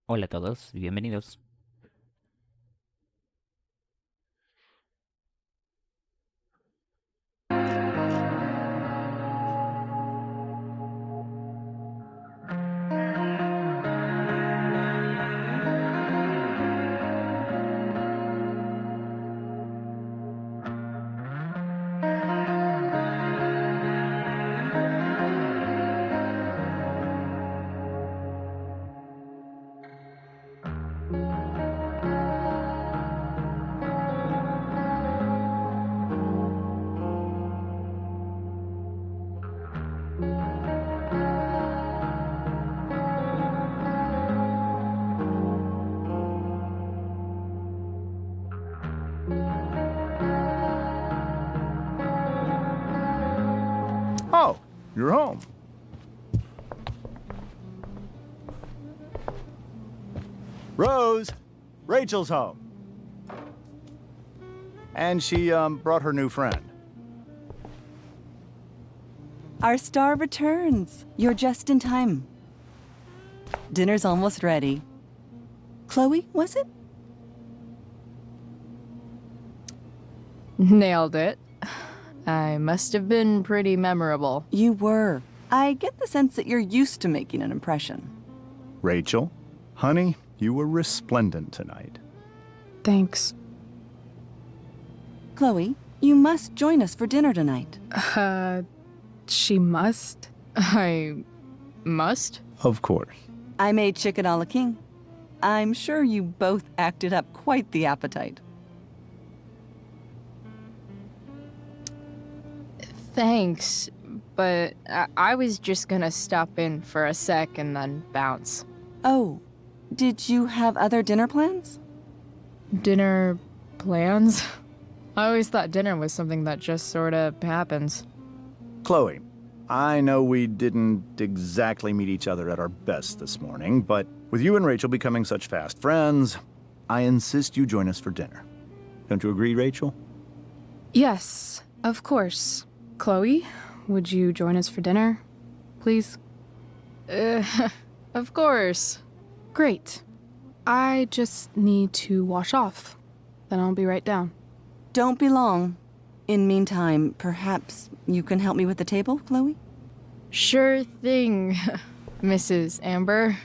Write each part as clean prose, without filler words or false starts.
Hola a todos y bienvenidos. Oh, you're home. Rose, Rachel's home. And she, brought her new friend. Our star returns. You're just in time. Dinner's almost ready. Chloe, was it? Nailed it. I must have been pretty memorable. You were. I get the sense that you're used to making an impression. Rachel, honey, you were resplendent tonight. Thanks. Chloe, you must join us for dinner tonight. She must? I must? Of course. I made chicken a la king. I'm sure you both acted up quite the appetite. Thanks, but I was just gonna stop in for a sec and then bounce. Oh, did you have other dinner plans? Dinner plans? I always thought dinner was something that just sorta happens. Chloe, I know we didn't exactly meet each other at our best this morning, but with you and Rachel becoming such fast friends, I insist you join us for dinner. Don't you agree, Rachel? Yes, of course. Chloe, would you join us for dinner, please? Of course. Great. I just need to wash off. Then I'll be right down. Don't be long. In meantime, perhaps you can help me with the table, Chloe? Sure thing, Mrs. Amber.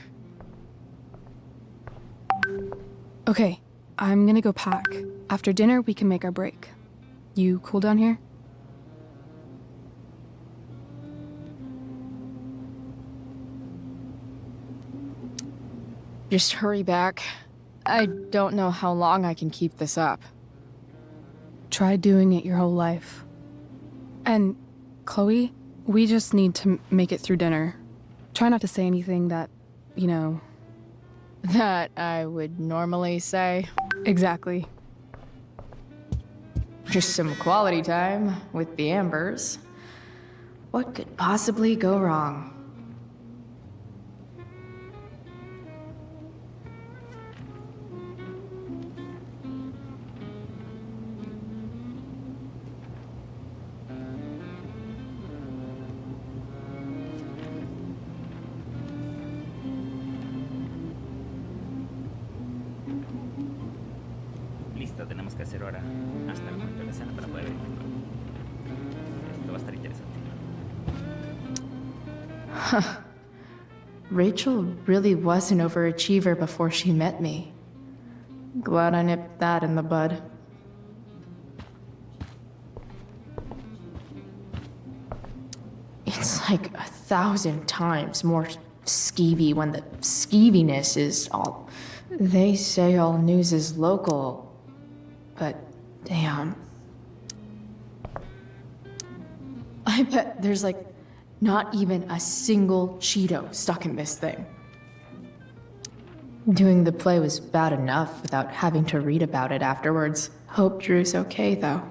Okay, I'm gonna go pack. After dinner, we can make our break. You cool down here? Just hurry back. I don't know how long I can keep this up. Try doing it your whole life. And, Chloe, we just need to make it through dinner. Try not to say anything that, you know... That I would normally say. Exactly. Just some quality time with the Ambers. What could possibly go wrong? Listo, tenemos que hacer hora hasta el momento de la cena para poder ir. Esto va a estar interesante. Rachel really was an overachiever before she met me. Glad I nipped that in the bud. It's like 1,000 times more skeevy when the skeeviness is all... They say all news is local, but damn. I bet there's like not even a single Cheeto stuck in this thing. Doing the play was bad enough without having to read about it afterwards. Hope Drew's okay, though.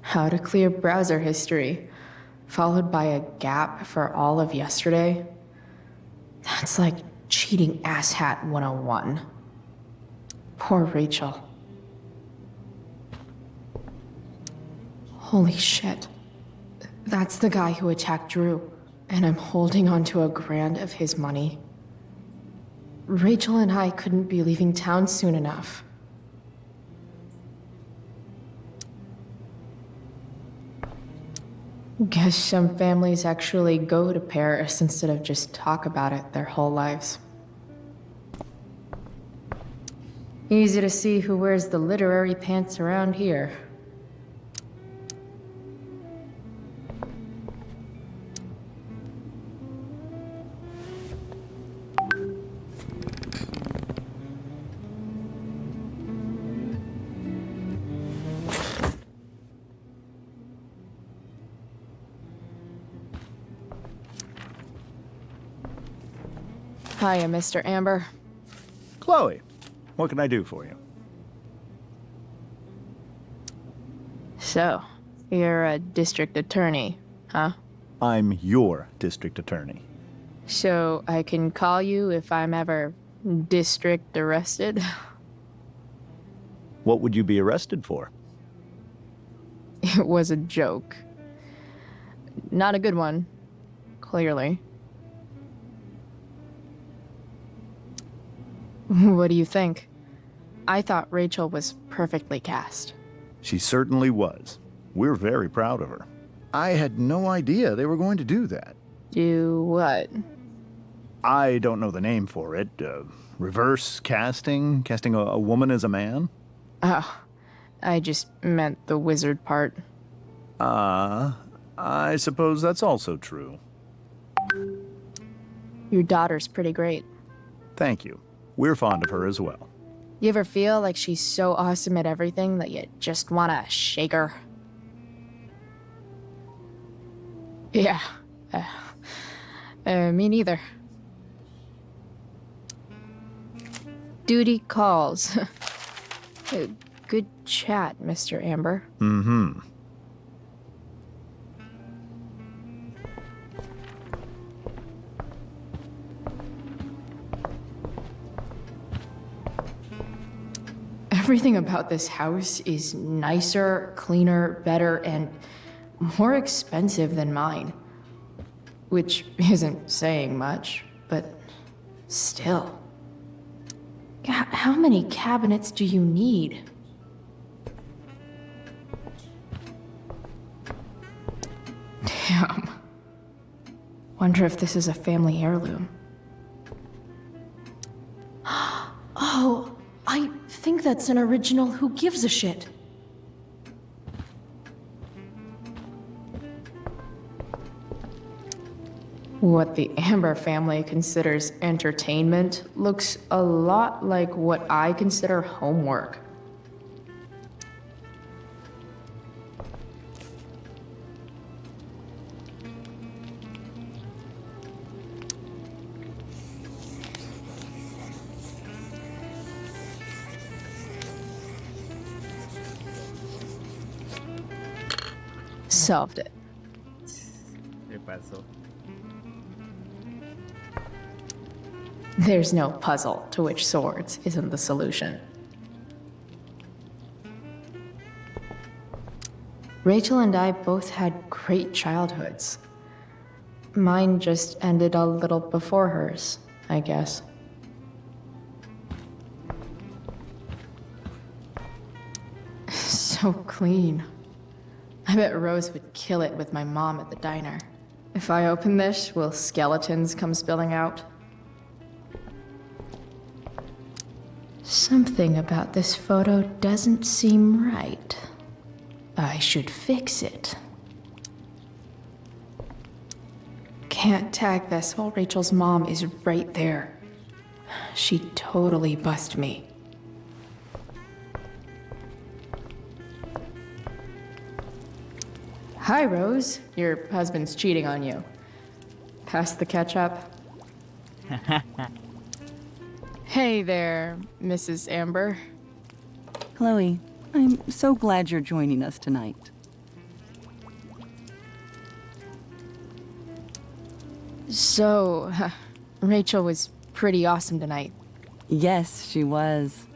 How to clear browser history, followed by a gap for all of yesterday. That's like cheating asshat 101. Poor Rachel. Holy shit. That's the guy who attacked Drew, and I'm holding onto $1,000 of his money. Rachel and I couldn't be leaving town soon enough. Guess some families actually go to Paris instead of just talk about it their whole lives. Easy to see who wears the literary pants around here. Hiya, Mr. Amber. Chloe, what can I do for you? So, you're a district attorney, huh? I'm your district attorney. So I can call you if I'm ever district arrested? What would you be arrested for? It was a joke. Not a good one, clearly. What do you think? I thought Rachel was perfectly cast. She certainly was. We're very proud of her. I had no idea they were going to do that. Do what? I don't know the name for it. Reverse casting? Casting a woman as a man? Oh, I just meant the wizard part. I suppose that's also true. Your daughter's pretty great. Thank you. We're fond of her as well. You ever feel like she's so awesome at everything that you just wanna shake her? Yeah. Me neither. Duty calls. Good chat, Mr. Amber. Mm-hmm. Everything about this house is nicer, cleaner, better, and more expensive than mine. Which isn't saying much, but still. How many cabinets do you need? Damn. Wonder if this is a family heirloom. Oh, I think that's an original Who Gives a Shit. What the Amber family considers entertainment looks a lot like what I consider homework. Solved it. ¿Qué pasó? There's no puzzle to which swords isn't the solution. Rachel and I both had great childhoods. Mine just ended a little before hers, I guess. So clean. I bet Rose would kill it with my mom at the diner. If I open this, will skeletons come spilling out? Something about this photo doesn't seem right. I should fix it. Can't tag this while Rachel's mom is right there. She'd totally bust me. Hi, Rose. Your husband's cheating on you. Pass the ketchup. Hey there, Mrs. Amber. Chloe, I'm so glad you're joining us tonight. So, Rachel was pretty awesome tonight. Yes, she was.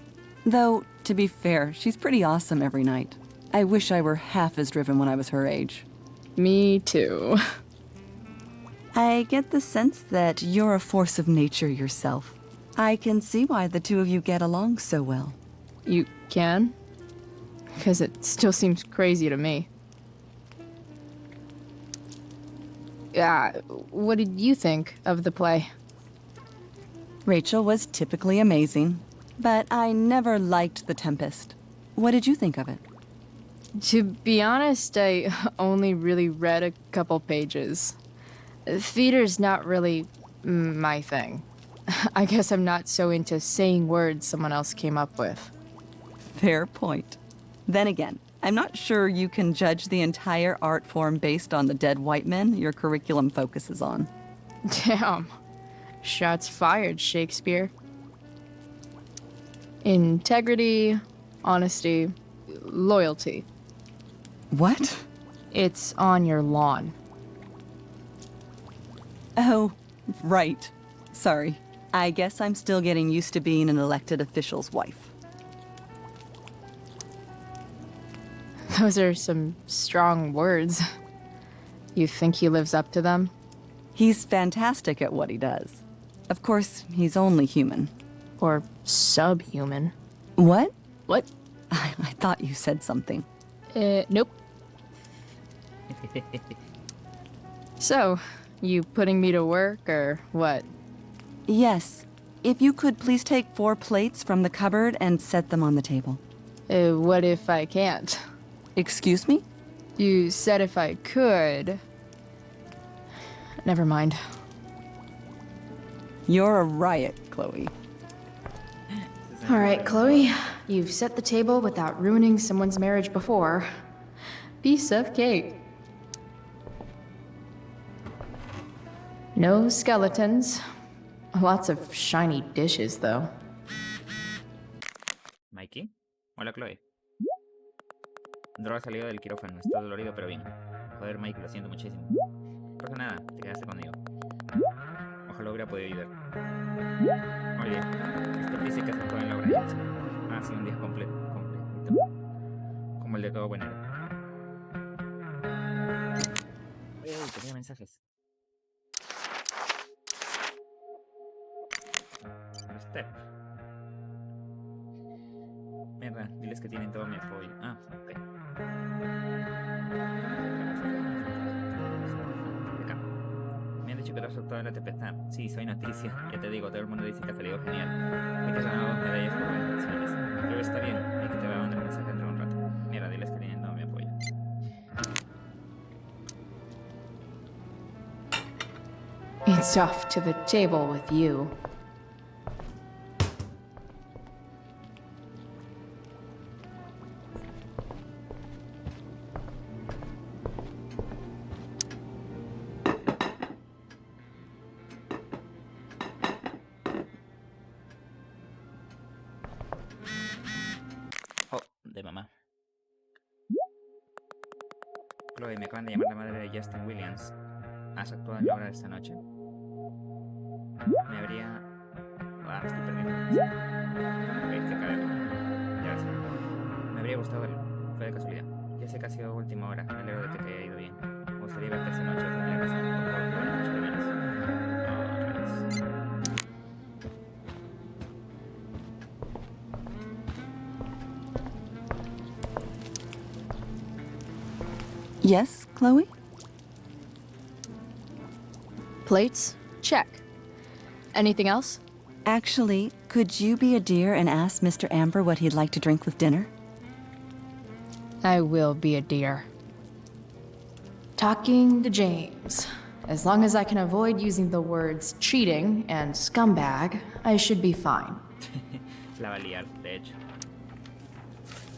Though, to be fair, she's pretty awesome every night. I wish I were half as driven when I was her age. Me too. I get the sense that you're a force of nature yourself. I can see why the two of you get along so well. You can? Because it still seems crazy to me. Yeah, what did you think of the play? Rachel was typically amazing, but I never liked The Tempest. What did you think of it? To be honest, I only really read a couple pages. Theater's not really my thing. I guess I'm not so into saying words someone else came up with. Fair point. Then again, I'm not sure you can judge the entire art form based on the dead white men your curriculum focuses on. Damn. Shots fired, Shakespeare. Integrity, honesty, loyalty. What? It's on your lawn. Oh, right. Sorry. I guess I'm still getting used to being an elected official's wife. Those are some strong words. You think he lives up to them? He's fantastic at what he does. Of course, he's only human. Or subhuman? What? What? I thought you said something. Nope. So, you putting me to work, or what? Yes. If you could please take 4 plates from the cupboard and set them on the table. What if I can't? Excuse me? You said if I could. Never mind. You're a riot, Chloe. All right, Chloe. You've set the table without ruining someone's marriage before. Piece of cake. No skeletons. Lots of shiny dishes, though. Mikey. Hola, Chloe. Drew ha salido del quirófano. Está dolorido, pero bien. Joder, Mike, lo siento muchísimo. No pasa nada, te quedaste conmigo. Ojalá hubiera podido ayudar. Oye, esto dice que aceptó en la obra de Jackson. Ha sido un día completo. Como el de todo buenero. Uy, tenía mensajes. Step. Mierda, diles que tienen todo mi apoyo. Ah, ok. Acá. Me han dicho que lo has soltado en la tempestad. Sí, soy noticia. Ya te digo, todo el mundo dice que ha salido genial. Hoy te has ganado 2 medallas por buenas acciones. Creo que está bien. Hay que te voy a mandar un mensaje dentro de un rato. Mira, diles que tienen todo mi apoyo. It's off to the table with you. Oh, de mamá. Chloe, me acaban de llamar la madre de Justin Williams. ¿Has actuado en la obra de esta noche? Me habría... Ah, me estoy perdiendo. Ok, qué cabrón. Ya sé. Me habría gustado verlo. Fue de casualidad. Ya sé que ha sido última hora. Me alegro de que te haya ido bien. Me gustaría verte esta noche desde la casa. Por favor, Chloe, no echo de menos. Oh, rayos. Yes, Chloe? Plates? Check. Anything else? Actually, could you be a dear and ask Mr. Amber what he'd like to drink with dinner? I will be a dear. Talking to James. As long as I can avoid using the words cheating and scumbag, I should be fine. La va a liar, de hecho.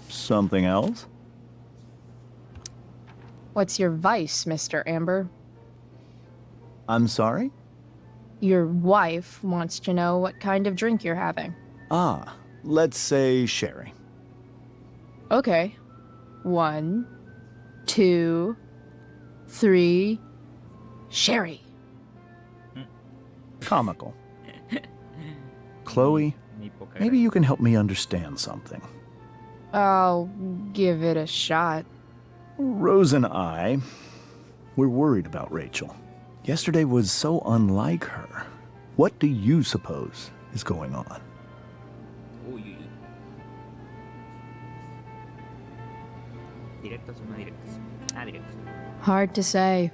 Something else? What's your vice, Mr. Amber? I'm sorry? Your wife wants to know what kind of drink you're having. Ah, let's say sherry. Okay. 1, 2, 3. Sherry. Comical. Chloe, Ni poca maybe gracia. you can help me understand something. I'll give it a shot. Rose and I, we're worried about Rachel. Yesterday was so unlike her. What do you suppose is going on. Uy, uy, uy. ¿Directos o no directos? Ah, directos. Hard to say.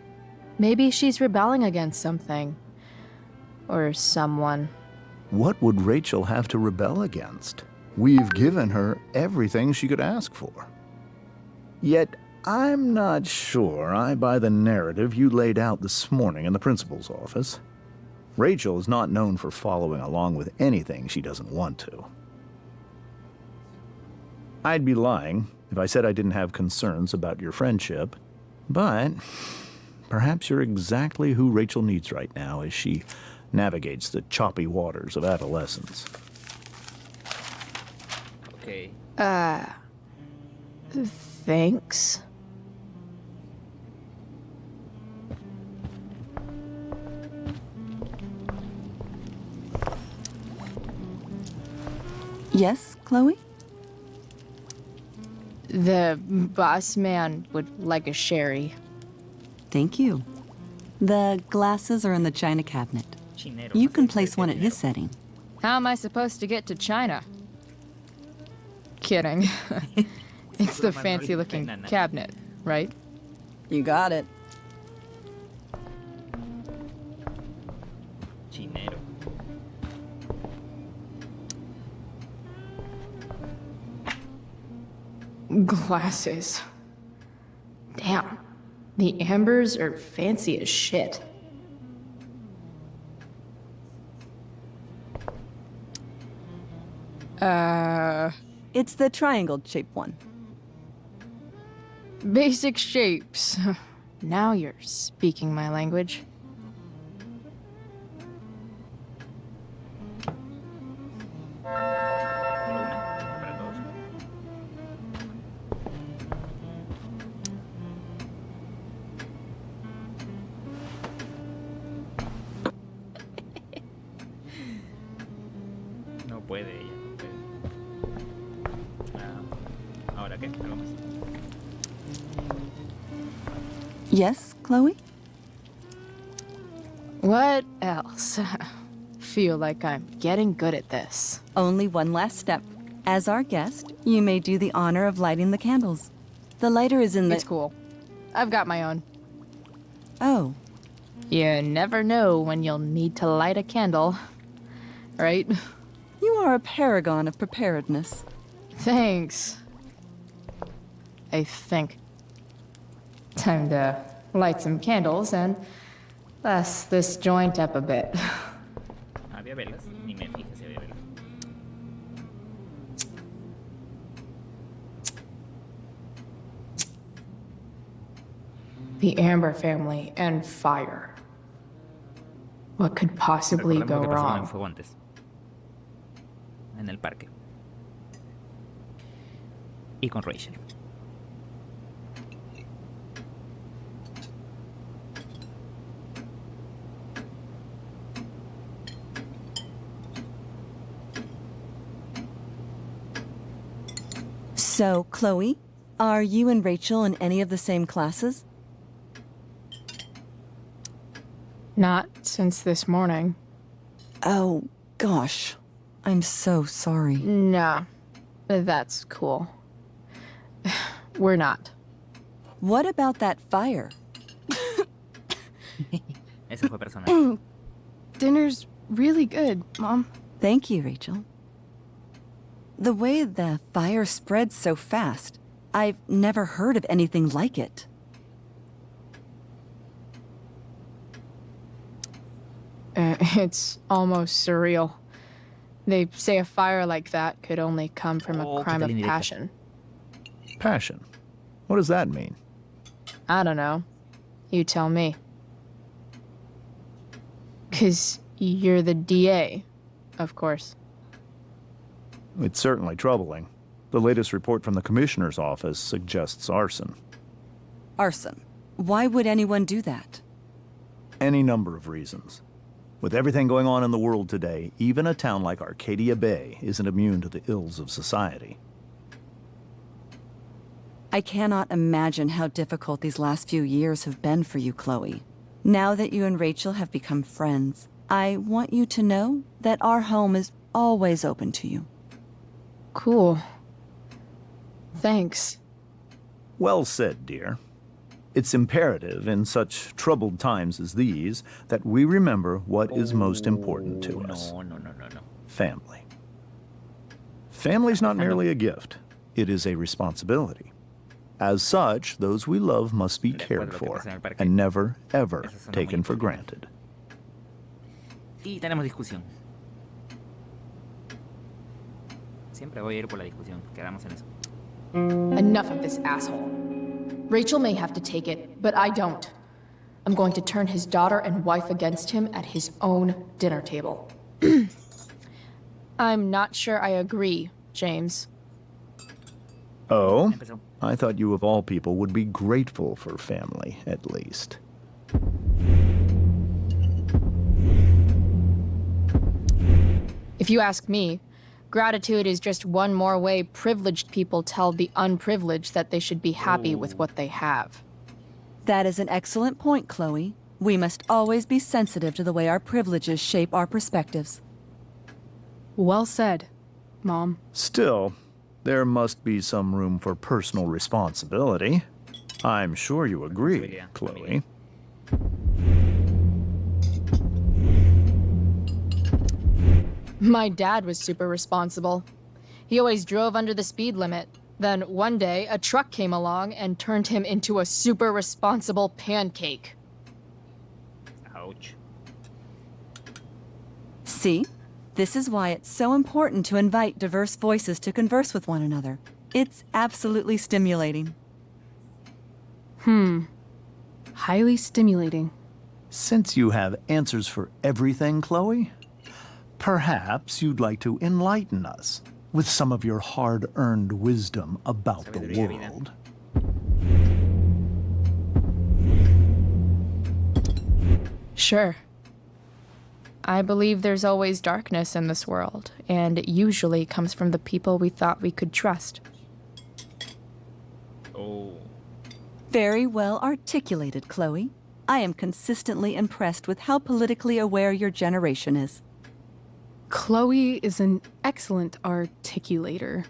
Maybe she's rebelling against something. Or someone. What would Rachel have to rebel against? We've given her everything she could ask for. Yet, I'm not sure I buy the narrative you laid out this morning in the principal's office. Rachel is not known for following along with anything she doesn't want to. I'd be lying if I said I didn't have concerns about your friendship, but perhaps you're exactly who Rachel needs right now as she navigates the choppy waters of adolescence. Okay. Thanks. Yes, Chloe? The boss man would like a sherry. Thank you. The glasses are in the china cabinet. Chinero. You no can sé place qué one at his chinero. setting. How am I supposed to get to China? Kidding. It's the fancy looking cabinet, right? You got it. Chinero. Glasses. Damn. The ambers are fancy as shit. It's the triangle-shaped one. Basic shapes. Now you're speaking my language. Solo una para todos. No puede ella. No puede. ¿Ahora qué? ¿Algo más? Yes, Chloe? What else? Feel like I'm getting good at this. Only one last step. As our guest, you may do the honor of lighting the candles. The lighter is in the... It's cool. I've got my own. Oh, You never know when you'll need to light a candle. Right? you are a paragon of preparedness. Thanks. I think. Time to light some candles and bless this joint up a bit. Había velas. Ni me fijé si había velas. The Amber family and fire. What could possibly Recordemos go lo que pasó en el wrong? fuego antes. En el parque. Y con Rachel. So, Chloe, are you and Rachel in any of the same classes? Not since this morning. Oh, gosh. I'm so sorry. Nah, that's cool. We're not. What about that fire? Ese fue personal. Dinner's really good, Mom. Thank you, Rachel. The way the fire spreads so fast, I've never heard of anything like it. It's almost surreal. They say a fire like that could only come from Oh, a crime of qué indirecta. passion. Passion. What does that mean? I don't know. You tell me. 'Cause you're the DA, of course. It's certainly troubling. The latest report from the commissioner's office suggests arson. Arson. Why would anyone do that? Any number of reasons. With everything going on in the world today, even a town like Arcadia Bay isn't immune to the ills of society. I cannot imagine how difficult these last few years have been for you, Chloe. Now that you and Rachel have become friends, I want you to know that our home is always open to you. Cool. Thanks. Well said, dear. It's imperative in such troubled times as these that we remember what is most important to us. No. Family. Family's not merely a gift. It is a responsibility. As such, those we love must be cared for and never, ever taken for granted. Y tenemos discusión. Siempre voy a ir por la discusión. Quedamos en eso. Enough of this asshole. Rachel may have to take it, but I don't. I'm going to turn his daughter and wife against him at his own dinner table. I'm not sure I agree, James. Oh? Empezó. I thought you of all people would be grateful for family, at least. If you ask me, gratitude is just one more way privileged people tell the unprivileged that they should be happy with what they have. That is an excellent point, Chloe. We must always be sensitive to the way our privileges shape our perspectives. Well said, Mom. Still, there must be some room for personal responsibility. I'm sure you agree, Chloe. My dad was super responsible. He always drove under the speed limit. Then one day, a truck came along and turned him into a super responsible pancake. Ouch. See? This is why it's so important to invite diverse voices to converse with one another. It's absolutely stimulating. Highly stimulating. Since you have answers for everything, Chloe, perhaps you'd like to enlighten us with some of your hard-earned wisdom about the Sabiduría de vida. world. Sure. I believe there's always darkness in this world, and it usually comes from the people we thought we could trust. Oh. Very well articulated, Chloe. I am consistently impressed with how politically aware your generation is. Chloe is an excellent articulator.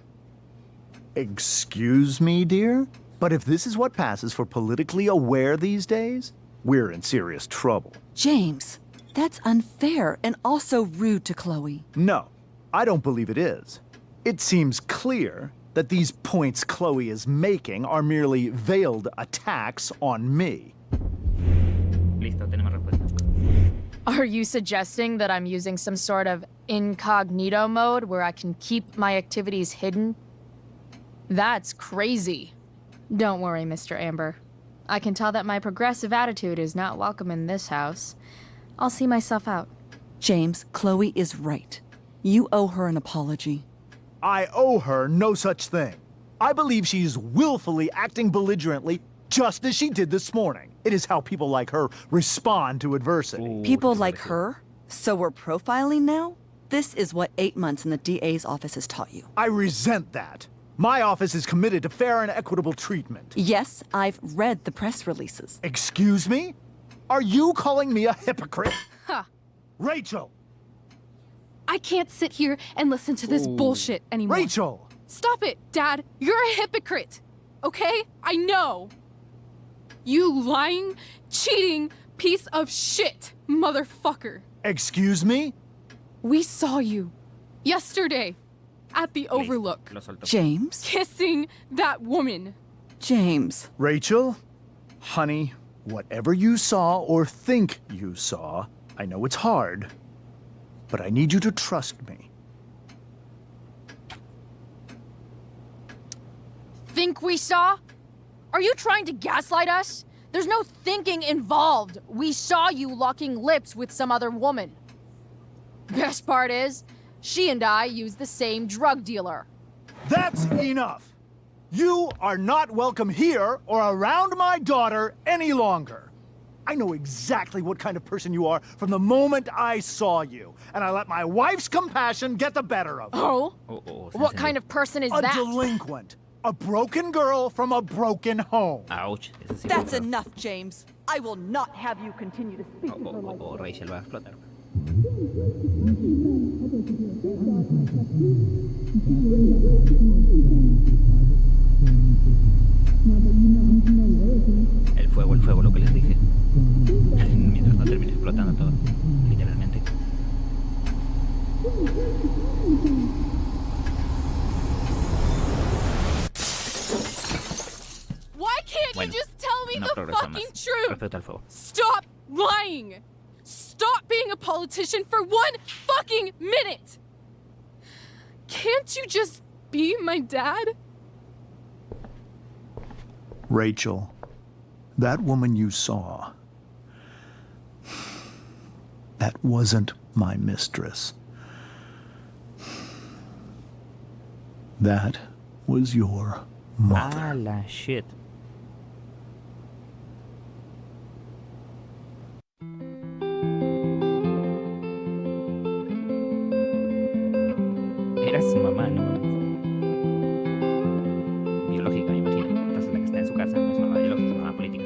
Excuse me, dear? But if this is what passes for politically aware these days, we're in serious trouble. James, that's unfair and also rude to Chloe. No, I don't believe it is. It seems clear that these points Chloe is making are merely veiled attacks on me. Listo, tenemos respuesta. Are you suggesting that I'm using some sort of incognito mode where I can keep my activities hidden? That's crazy. Don't worry, Mr. Amber. I can tell that my progressive attitude is not welcome in this house. I'll see myself out. James, Chloe is right. You owe her an apology. I owe her no such thing. I believe she's willfully acting belligerently just as she did this morning. It is how people like her respond to adversity. People like her? So we're profiling now? This is what 8 months in the DA's office has taught you. I resent that. My office is committed to fair and equitable treatment. Yes, I've read the press releases. Excuse me? Are you calling me a hypocrite? Rachel! I can't sit here and listen to this bullshit anymore. Rachel! Stop it, Dad. You're a hypocrite. Okay? I know. You lying, cheating piece of shit, motherfucker. Excuse me? We saw you yesterday at the Overlook Lo soltó. James? kissing that woman. James. Rachel? Honey, whatever you saw or think you saw, I know it's hard, but I need you to trust me. Think we saw? Are you trying to gaslight us? There's no thinking involved. We saw you locking lips with some other woman. Best part is, she and I used the same drug dealer. That's enough! You are not welcome here or around my daughter any longer. I know exactly what kind of person you are from the moment I saw you, and I let my wife's compassion get the better of me. Oh? Se What encendió. kind of person is A that? delinquent. A broken girl from a broken home. Ouch. Eso sí That's fue feo. enough, James. I will not have you continue to speak to her like Rachel va a explotar. El fuego, lo que les dije. Mientras no termine explotando todo, literalmente. Why can't Bueno, you just tell me no the progresa fucking más truth? respecto al fuego. Stop lying! Stop being a politician for 1 fucking minute! Can't you just be my dad? Rachel, that woman you saw, that wasn't my mistress. That was your mother. Ah, la shit. Era su mamá, no mames. Biológica, me imagino. Entonces la que está en su casa no es mamá biológica, es mamá política.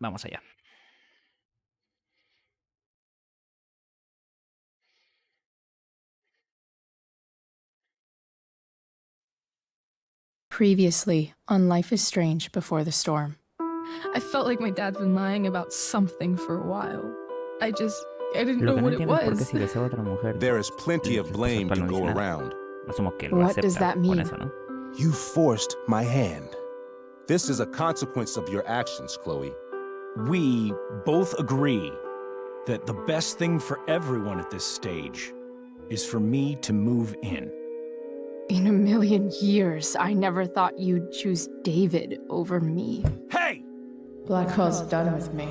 Vamos allá. Previously on Life is Strange Before the Storm. I felt like my dad's been lying about something for a while. I didn't Lo know que no what it entiendo es por qué was. si besaba a otra mujer. There is plenty of blame to go around. Asumo que lo What acepta does that por mean? eso, ¿no? You forced my hand. This is a consequence of your actions, Chloe. We both agree that the best thing for everyone at this stage is for me to move in. In a million years, I never thought you'd choose David over me. Hey! Blackwell's done with me.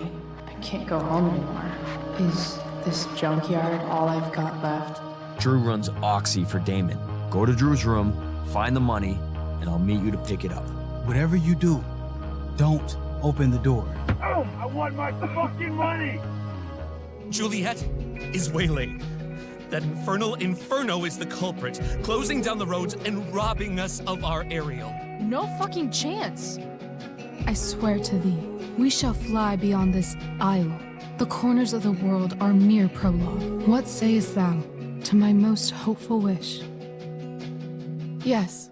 I can't go home anymore. Is this junkyard all I've got left? Drew runs Oxy for Damon. Go to Drew's room, find the money, and I'll meet you to pick it up. Whatever you do, don't open the door. Oh, I want my fucking money! Juliet is wailing. That infernal inferno is the culprit, closing down the roads and robbing us of our aerial. No fucking chance. I swear to thee, we shall fly beyond this isle. The corners of the world are mere prologue. What sayest thou to my most hopeful wish? Yes.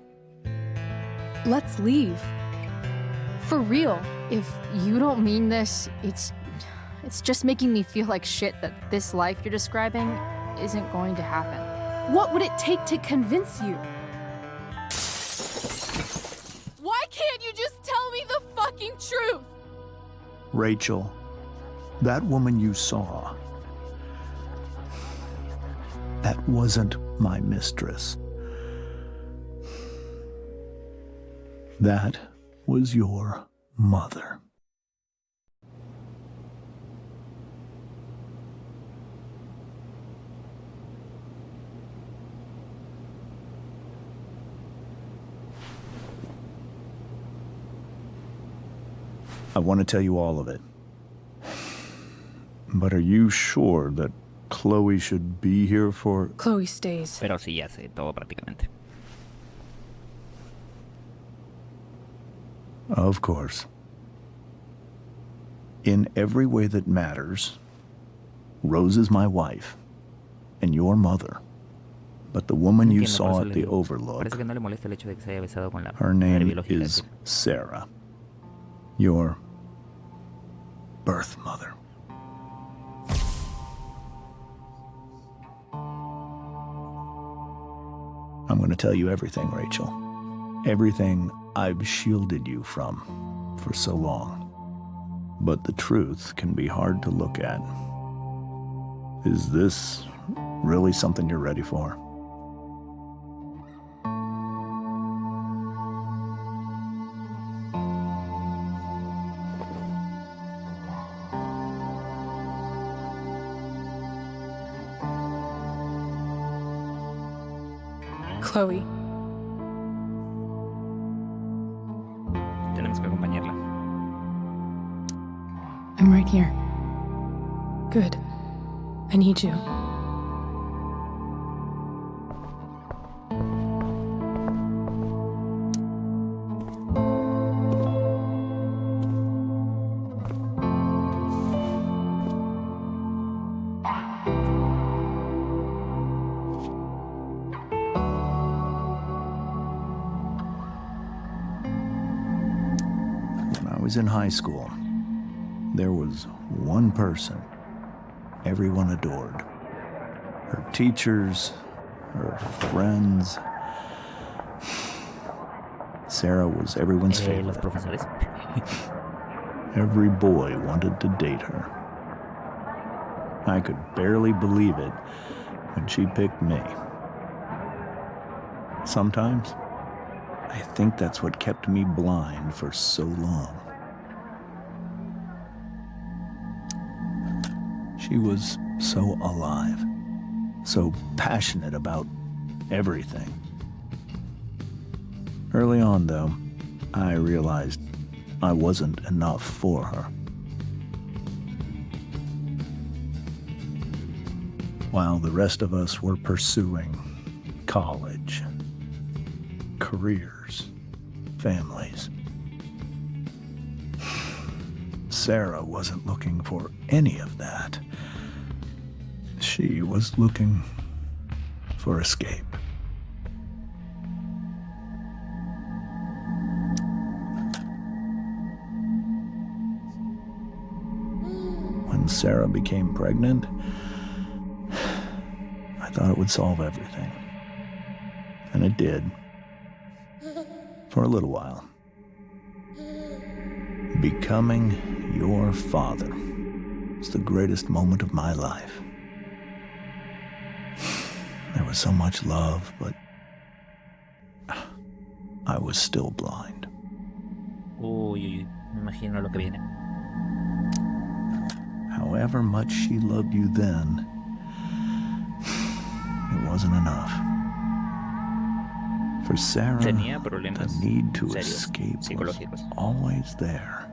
Let's leave. For real. If you don't mean this, it's just making me feel like shit that this life you're describing isn't going to happen. What would it take to convince you? Why can't you just tell me the fucking truth? Rachel, that woman you saw, that wasn't my mistress. That was your mother. I want to tell you all of it. But are you sure that Chloe should be here for... Chloe stays. Pero sí, ya sé todo prácticamente. Of course. In every way that matters, Rose is my wife and your mother. But the woman you saw at the Overlook, Parece que no le molesta el hecho de que se haya besado con la her madre name biológica. is Sarah. Your birth mother. I'm going to tell you everything, Rachel. Everything I've shielded you from for so long. But the truth can be hard to look at. Is this really something you're ready for? Chloe. Tenemos que acompañarla. I'm right here. Good. I need you. When I was in high school, there was one person everyone adored. Her teachers, her friends. Sarah was everyone's Los favorite. profesores. Every boy wanted to date her. I could barely believe it when she picked me. Sometimes, I think that's what kept me blind for so long. She was so alive, so passionate about everything. Early on, though, I realized I wasn't enough for her. While the rest of us were pursuing college, careers, families, Sarah wasn't looking for any of that. She was looking for escape. When Sarah became pregnant, I thought it would solve everything. And it did. For a little while. Becoming your father was the greatest moment of my life. There was so much love, but I was still blind. Uy, me imagino lo que viene. However much she loved you then, wasn't enough. For Sarah, Tenía the problemas need to serios escape was psicológicos. always there.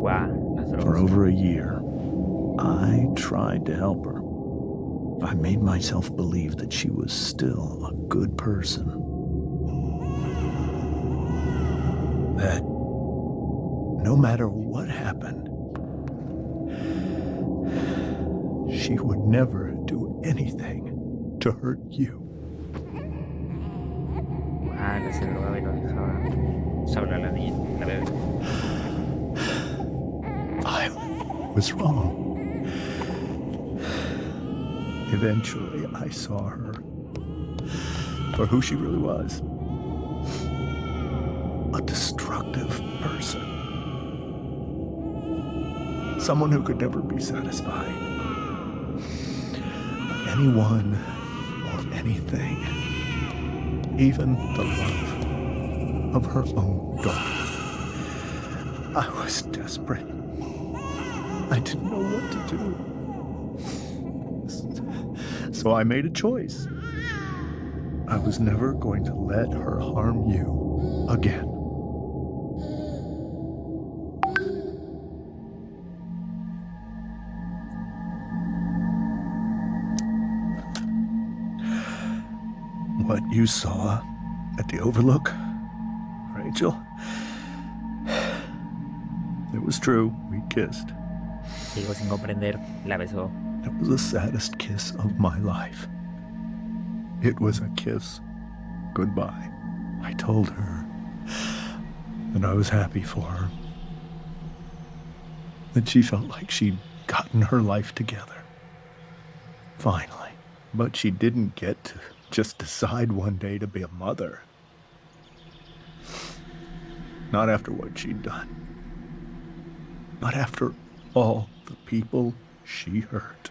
Wow, las For drogas. over a year, I tried to help her. I made myself believe that she was still a good person. That no matter what happened, she would never do anything to hurt you. Ah, que se drogaba y lo dejaba sola a la niña, la bebé. I was wrong. Eventually, I saw her for who she really was. A destructive person. Someone who could never be satisfied by anyone or anything. Even the love of her own daughter. I was desperate. I didn't know what to do. So I made a choice. I was never going to let her harm you again. What you saw at the Overlook, Rachel, it was true. We kissed. Sigo sin comprender. La besó. It was the saddest kiss of my life. It was a kiss goodbye. I told her that I was happy for her. That she felt like she'd gotten her life together. Finally. But she didn't get to just decide one day to be a mother. Not after what she'd done. Not after all the people she hurt.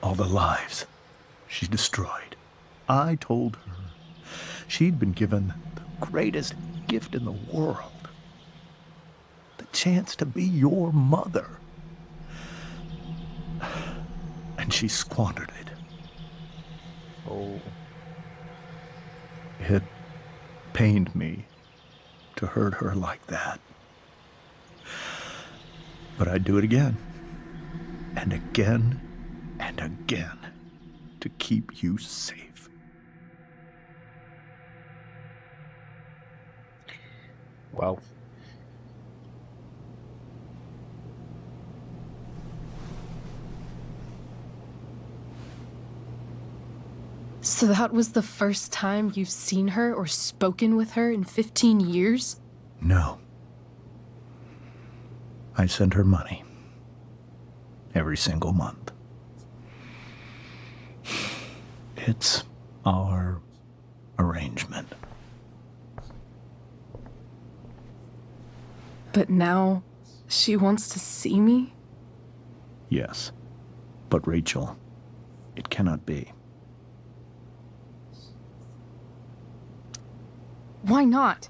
All the lives she destroyed. I told her she'd been given the greatest gift in the world. The chance to be your mother. And she squandered it. Oh. It pained me to hurt her like that. But I'd do it again. And again and again to keep you safe. Wow. So that was the first time you've seen her or spoken with her in 15 years? No. I sent her money. Every single month. It's our arrangement. But now she wants to see me? Yes. But Rachel, it cannot be. Why not?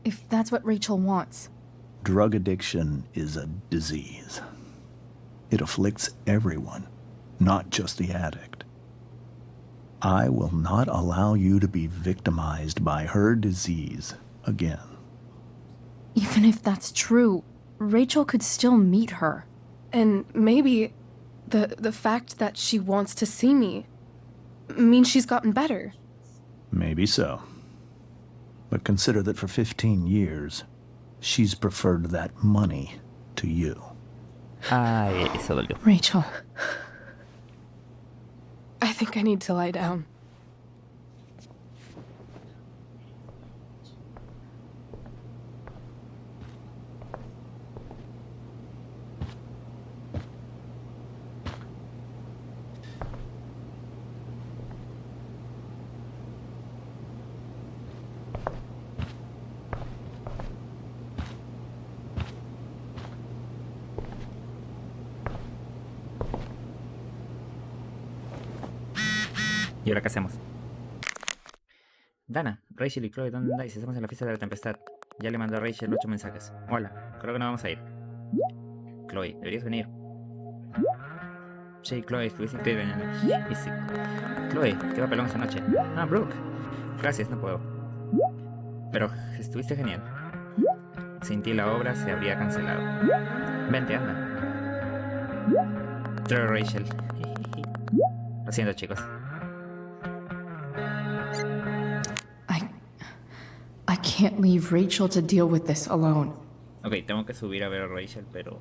If that's what Rachel wants. Drug addiction is a disease. It afflicts everyone, not just the addict. I will not allow you to be victimized by her disease again. Even if that's true, Rachel could still meet her. And maybe the fact that she wants to see me means she's gotten better. Maybe so. But consider that for 15 years, she's preferred that money to you. Ay, eso dolió. Rachel, I think I need to lie down. ¿Y ahora qué hacemos? Dana, Rachel y Chloe, ¿dónde andáis? Estamos en la fiesta de la tempestad. Ya le mandó a Rachel 8 mensajes. Hola, creo que no vamos a ir. Chloe, deberías venir. Sí, Chloe, estuviste increíble. Y sí. Chloe, qué papelón esta noche. Ah, Brooke. Gracias, no puedo. Pero estuviste genial. Sin ti la obra se habría cancelado. Vente, anda. Trevor, Rachel. Lo siento, chicos. I can't leave Rachel to deal with this alone. Ok, tengo que subir a ver a Rachel, pero...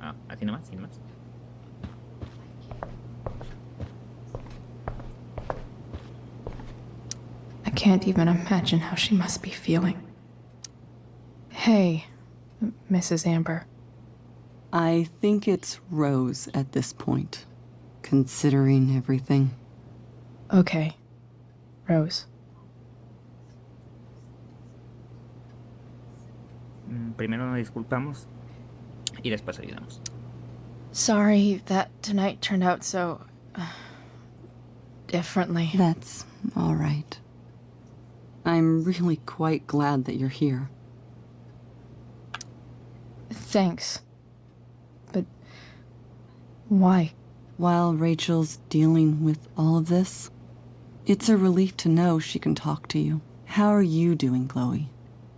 Ah, así nomás, sin más. I can't even imagine how she must be feeling. Hey, Mrs. Amber. I think it's Rose at this point, considering everything. Okay, Rose. Primero nos disculpamos y después ayudamos. Sorry that tonight turned out so... differently. That's all right. I'm really quite glad that you're here. Thanks. But why? While Rachel's dealing with all of this, it's a relief to know she can talk to you. How are you doing, Chloe?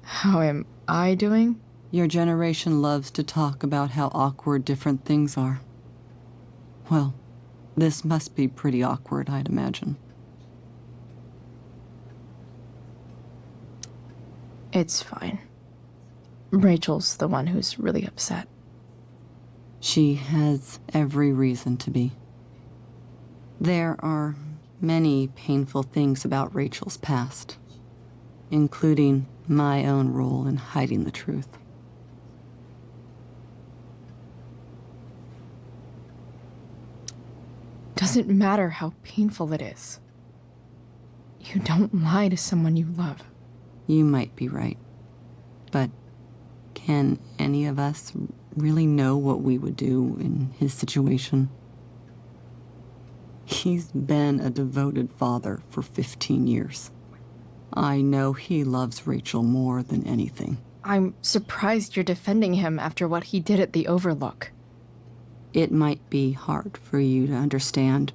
How am I doing? Your generation loves to talk about how awkward different things are. Well, this must be pretty awkward, I'd imagine. It's fine. Rachel's the one who's really upset. She has every reason to be. There are many painful things about Rachel's past, including my own role in hiding the truth. Doesn't matter how painful it is. You don't lie to someone you love. You might be right. But can any of us really know what we would do in his situation? He's been a devoted father for 15 years. I know he loves Rachel more than anything. I'm surprised you're defending him after what he did at the Overlook. It might be hard for you to understand,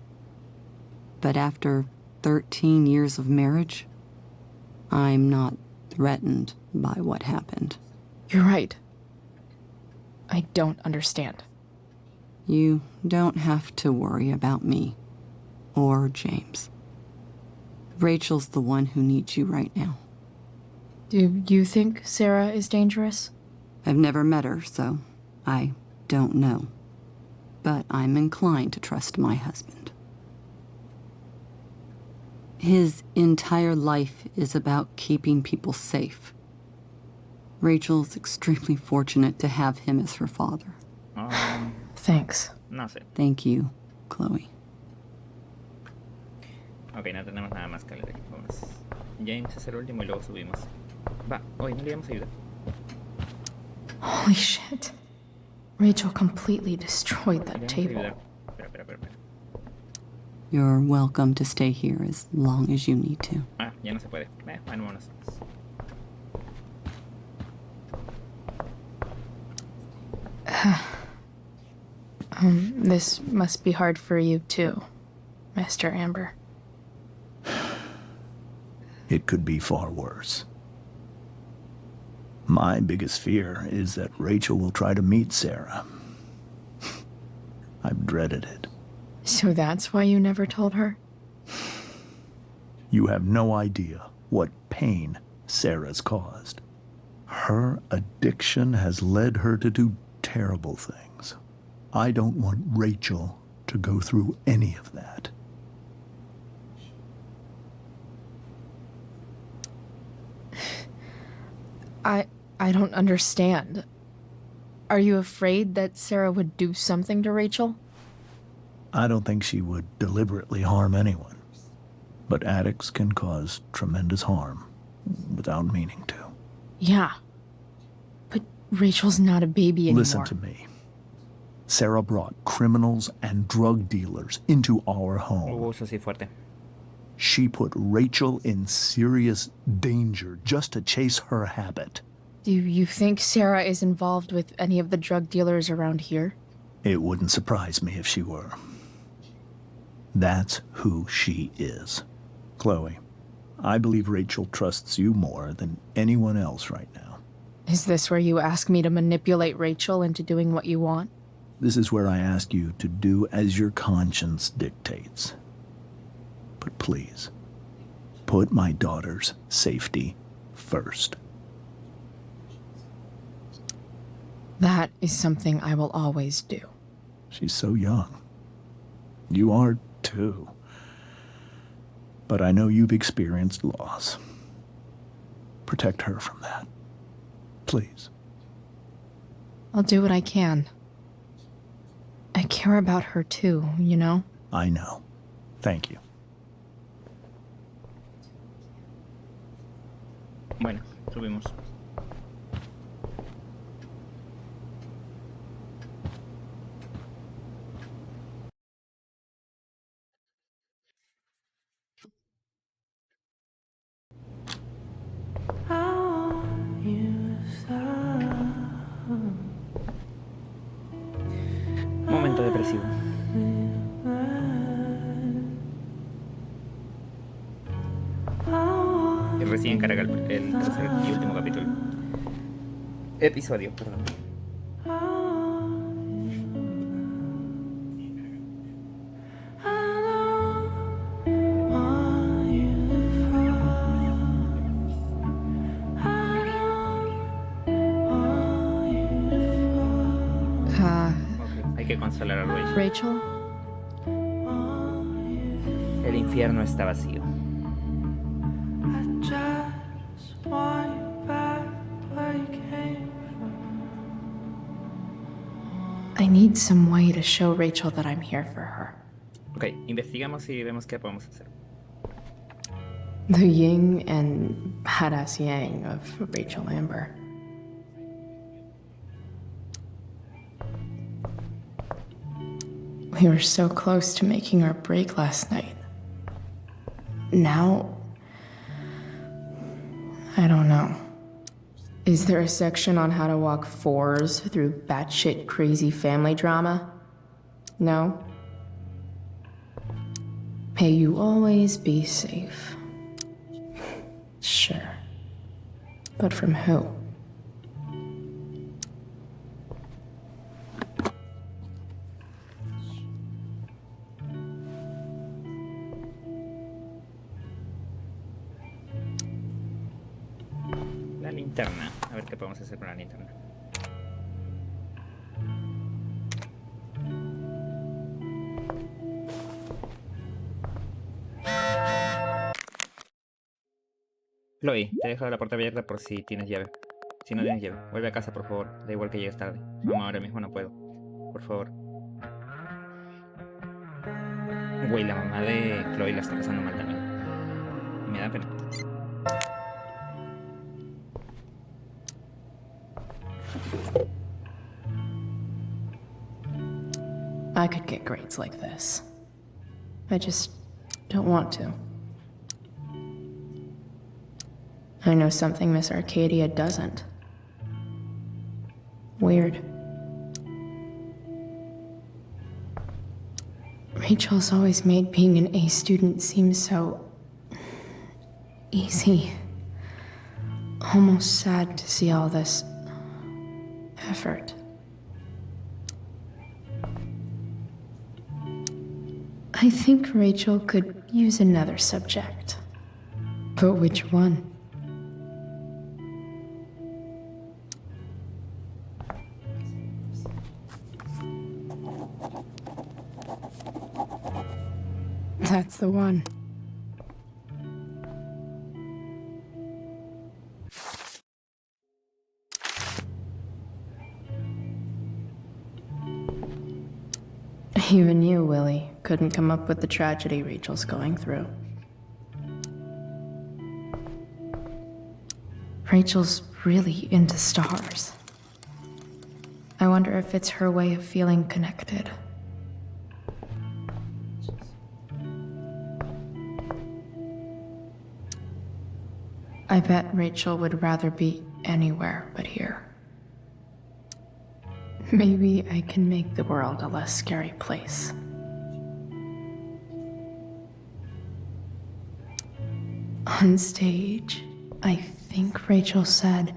but after 13 years of marriage, I'm not threatened by what happened. You're right. I don't understand. You don't have to worry about me or James. Rachel's the one who needs you right now. Do you think Sarah is dangerous? I've never met her, so I don't know. But I'm inclined to trust my husband. His entire life is about keeping people safe. Rachel's extremely fortunate to have him as her father. Thanks. No sé. Thank you, Chloe. Ok, no tenemos nada más que leer. Vamos. James es el último y luego subimos. Va, hoy no le damos ayuda. Holy shit. Rachel completely destroyed that table. Espera. You're welcome to stay here as long as you need to. Ah, ya no se puede. Bueno, vámonos. This must be hard for you too, Mr. Amber. It could be far worse. My biggest fear is that Rachel will try to meet Sarah. I've dreaded it. So that's why you never told her? You have no idea what pain Sarah's caused. Her addiction has led her to do terrible things. I don't want Rachel to go through any of that. I don't understand. Are you afraid that Sarah would do something to Rachel? I don't think she would deliberately harm anyone. But addicts can cause tremendous harm without meaning to. Yeah. But Rachel's not a baby anymore. Listen to me. Sarah brought criminals and drug dealers into our home. Eso sí fuerte. She put Rachel in serious danger just to chase her habit. Do you think Sarah is involved with any of the drug dealers around here? It wouldn't surprise me if she were. That's who she is. Chloe, I believe Rachel trusts you more than anyone else right now. Is this where you ask me to manipulate Rachel into doing what you want? This is where I ask you to do as your conscience dictates. But please, put my daughter's safety first. That is something I will always do. She's so young. You are too. But I know you've experienced loss. Protect her from that. Please. I'll do what I can. I care about her too, you know? I know. Thank you. Bueno, subimos. Momento depresivo. Y recién carga el tercer y último capítulo. Episodio, perdón. Hay que consolar a Rachel. Rachel? El infierno está vacío. I need some way to show Rachel that I'm here for her. Ok, investigamos y vemos qué podemos hacer. The yin and badass yang of Rachel Amber. We were so close to making our break last night. Now, I don't know. Is there a section on how to walk fours through batshit crazy family drama? No? May you always be safe. Sure. But from who? La linterna. A ver qué podemos hacer con la linterna. Chloe, te he dejado la puerta abierta por si tienes llave. Si no tienes llave, vuelve a casa, por favor. Da igual que llegues tarde. Mamá, ahora mismo no puedo. Por favor. Güey, la mamá de Chloe la está pasando mal también. Y me da pena. I could get grades like this. I just don't want to. I know something Miss Arcadia doesn't. Weird. Rachel's always made being an A student seem so easy. Almost sad to see all this effort. I think Rachel could use another subject. But which one? That's the one. Even you, Willie, couldn't come up with the tragedy Rachel's going through. Rachel's really into stars. I wonder if it's her way of feeling connected. I bet Rachel would rather be anywhere but here. Maybe I can make the world a less scary place. On stage, I think Rachel said,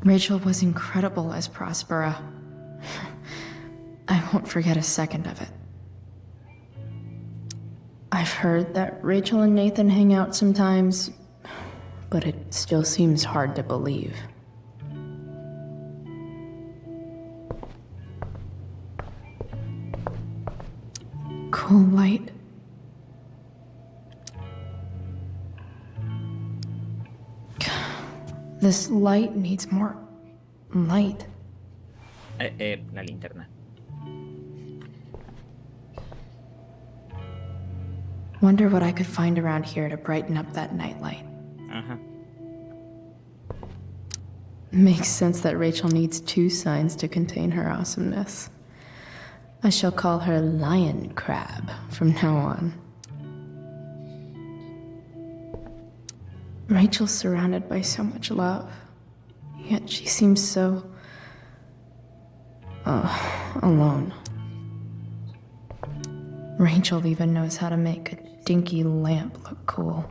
Rachel was incredible as Prospera. I won't forget a second of it. I've heard that Rachel and Nathan hang out sometimes, but it still seems hard to believe. Cool light. This light needs more light. La linterna. Wonder what I could find around here to brighten up that nightlight. Ajá. Makes sense that Rachel needs 2 signs to contain her awesomeness. I shall call her Lion Crab from now on. Rachel's surrounded by so much love, yet she seems so... alone. Rachel even knows how to make a dinky lamp look cool.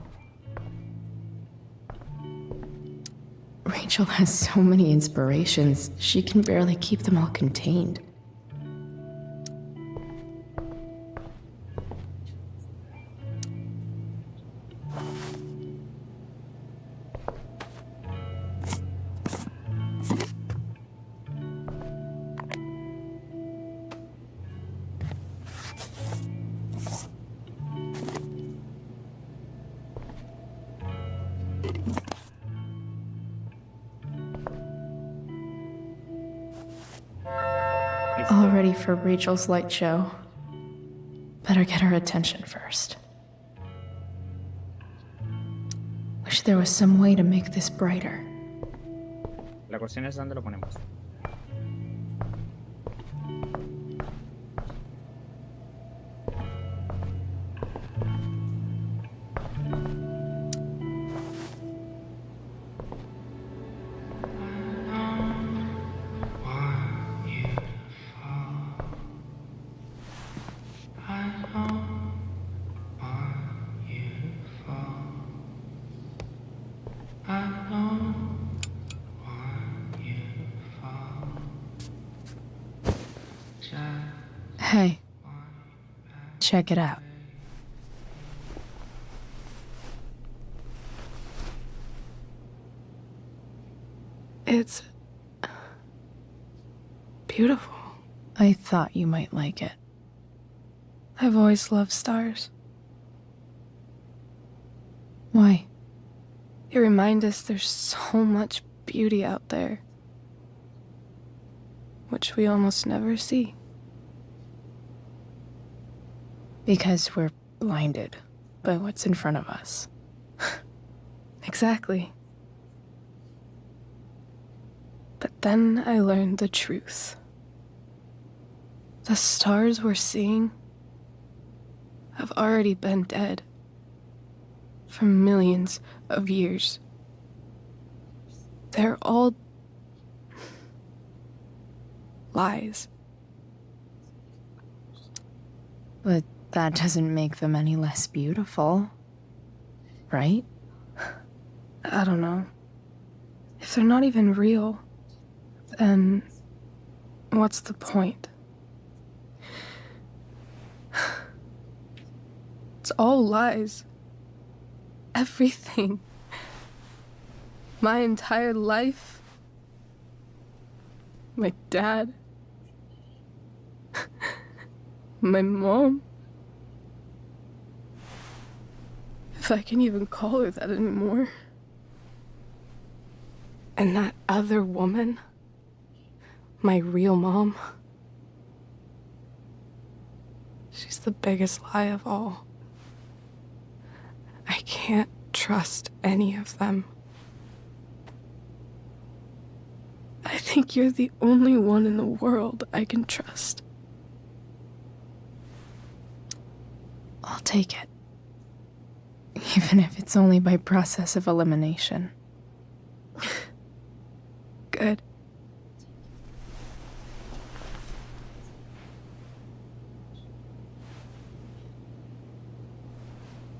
Rachel has so many inspirations, she can barely keep them all contained. All ready for Rachel's light show. Better get her attention first. Wish there was some way to make this brighter. La cuestión es dónde lo ponemos. Hey, check it out. It's beautiful. I thought you might like it. I've always loved stars. Why? They remind us there's so much beauty out there, which we almost never see. Because we're blinded by what's in front of us. Exactly. But then I learned the truth. The stars we're seeing have already been dead for millions of years. They're all lies. But that doesn't make them any less beautiful, right? I don't know. If they're not even real, then what's the point? It's all lies. Everything. My entire life. My dad. My mom. If I can even call her that anymore. And that other woman. My real mom. She's the biggest lie of all. I can't trust any of them. think you're the only one in the world I can trust. I'll take it. Even if it's only by process of elimination. Good.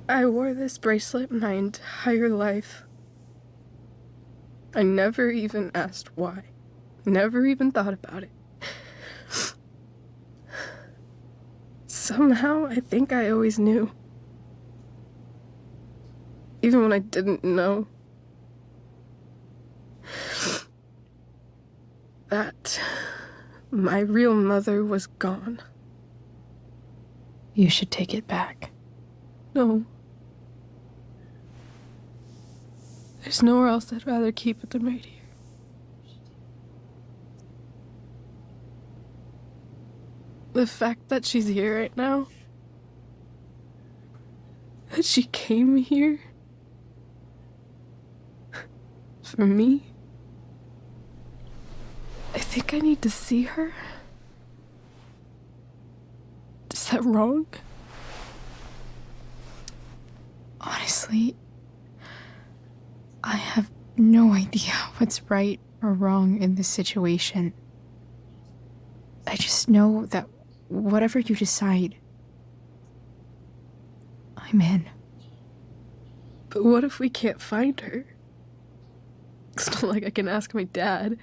I wore this bracelet my entire life. I never even asked why. Never even thought about it. Somehow, I think I always knew. Even when I didn't know. That my real mother was gone. You should take it back. No. There's nowhere else I'd rather keep it than right here. The fact that she's here right now, that she came here for me, I think I need to see her. Is that wrong? Honestly, I have no idea what's right or wrong in this situation. I just know that whatever you decide, I'm in. But what if we can't find her? It's not like I can ask my dad.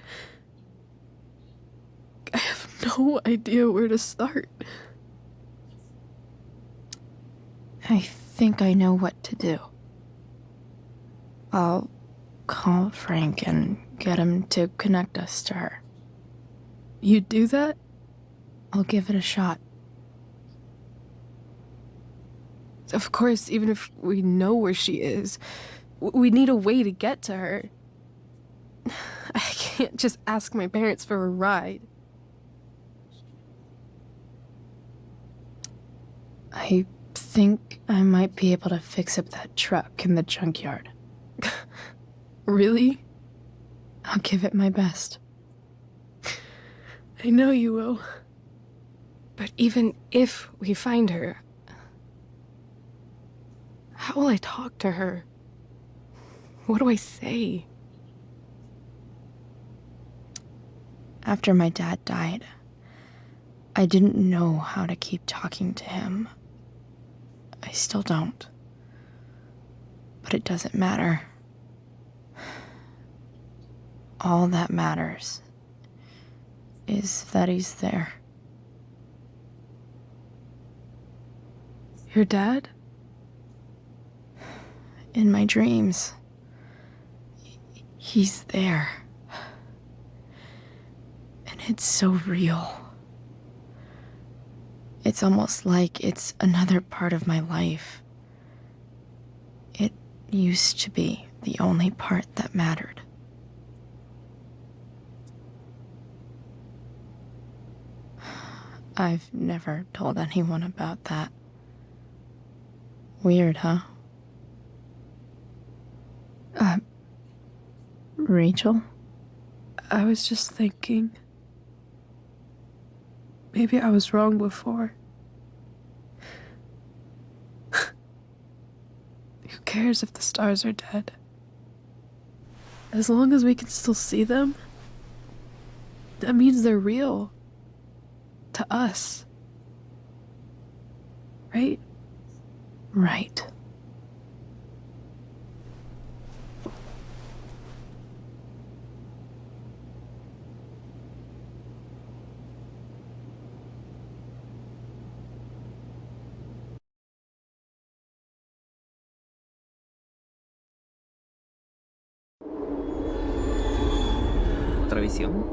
I have no idea where to start. I think I know what to do. I'll call Frank and get him to connect us to her. You do that? I'll give it a shot. Of course, even if we know where she is, we need a way to get to her. I can't just ask my parents for a ride. I think I might be able to fix up that truck in the junkyard. Really? I'll give it my best. I know you will. But even if we find her, how will I talk to her? What do I say? After my dad died, I didn't know how to keep talking to him. I still don't. But it doesn't matter. All that matters is that he's there. Your dad? In my dreams. He's there. And it's so real. It's almost like it's another part of my life. It used to be the only part that mattered. I've never told anyone about that. Weird, huh? Rachel? I was just thinking. Maybe I was wrong before. Who cares if the stars are dead? As long as we can still see them, that means they're real. To us. Right? Right. ¿Otra visión?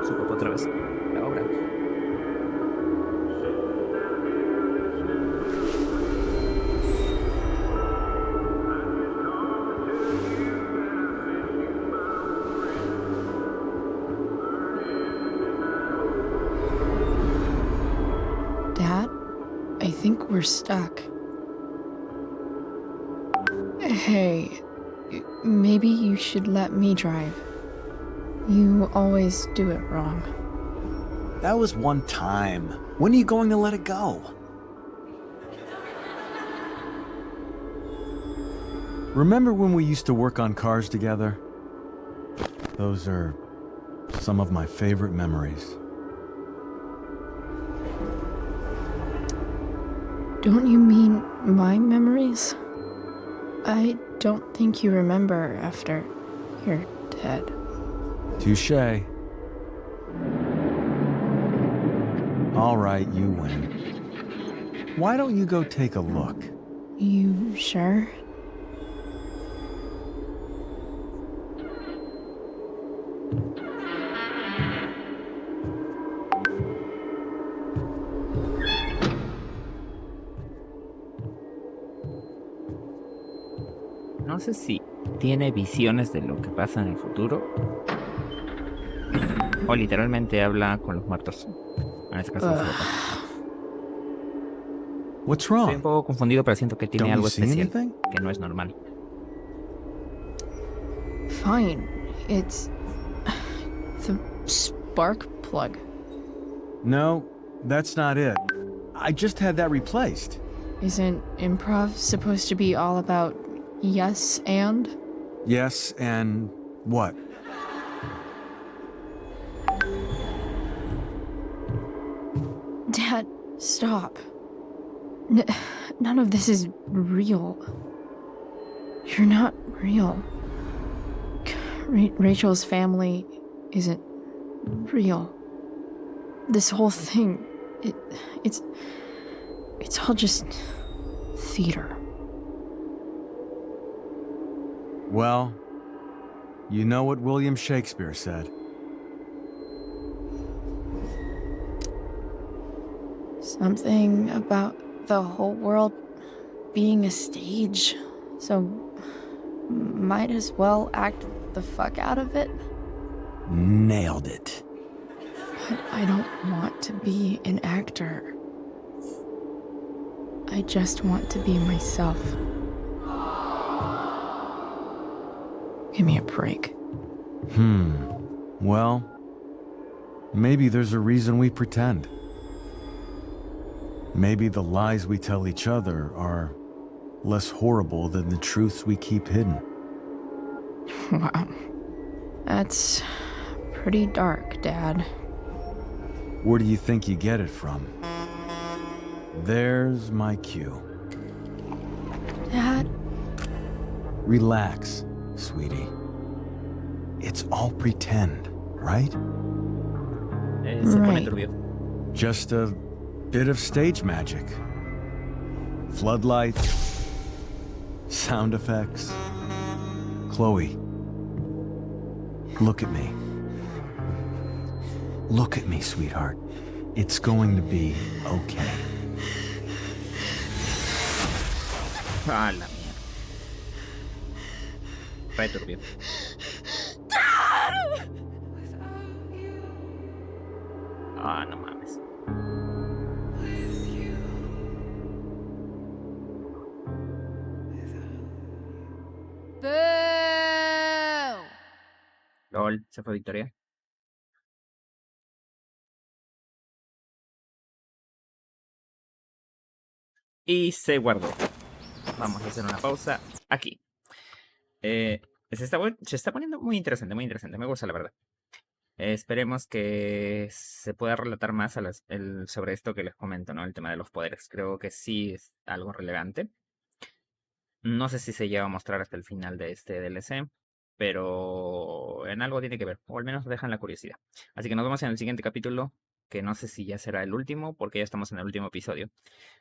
Su papá otra vez. La obra. think we're stuck. Hey, maybe you should let me drive. You always do it wrong. That was one time. When are you going to let it go? Remember when we used to work on cars together? Those are some of my favorite memories. Don't you mean my memories? I don't think you remember after you're dead. Touché. All right, you win. Why don't you go take a look? You sure? No sé si tiene visiones de lo que pasa en el futuro o literalmente habla con los muertos. En este caso, su papá. What's Estoy un wrong? poco confundido, pero siento que tiene Don't algo you see especial anything? que no es normal. Fine. It's the spark plug. No, that's not it. I just had that replaced. Isn't improv supposed to be all about yes and? Yes, and what? Dad, stop. None of this is real. You're not real. Rachel's family isn't real. This whole thing, it's all just theater. Well, you know what William Shakespeare said. Something about the whole world being a stage, so might as well act the fuck out of it. Nailed it. But I don't want to be an actor. I just want to be myself. Give me a break. Well, maybe there's a reason we pretend. Maybe the lies we tell each other are less horrible than the truths we keep hidden. Wow. That's pretty dark, Dad. Where do you think you get it from? There's my cue. Dad? Relax, sweetie. It's all pretend, right? Se pone Right. turbio. Just a bit of stage magic. Floodlights, sound effects. Chloe, look at me. Look at me, sweetheart. It's going to be okay. Ah, la mierda. Re turbio. Ah, no mames. Boo! LOL, se fue Victoria. Y se guardó. Vamos a hacer una pausa aquí. Se está poniendo muy interesante, muy interesante. Me gusta, la verdad. Esperemos que se pueda relatar más sobre esto que les comento, ¿no? El tema de los poderes. Creo que sí es algo relevante. No sé si se lleva a mostrar hasta el final de este DLC, pero en algo tiene que ver, o al menos dejan la curiosidad. Así que nos vemos en el siguiente capítulo, que no sé si ya será el último, porque ya estamos en el último episodio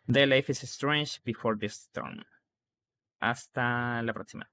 de Life is Strange Before the Storm. Hasta la próxima.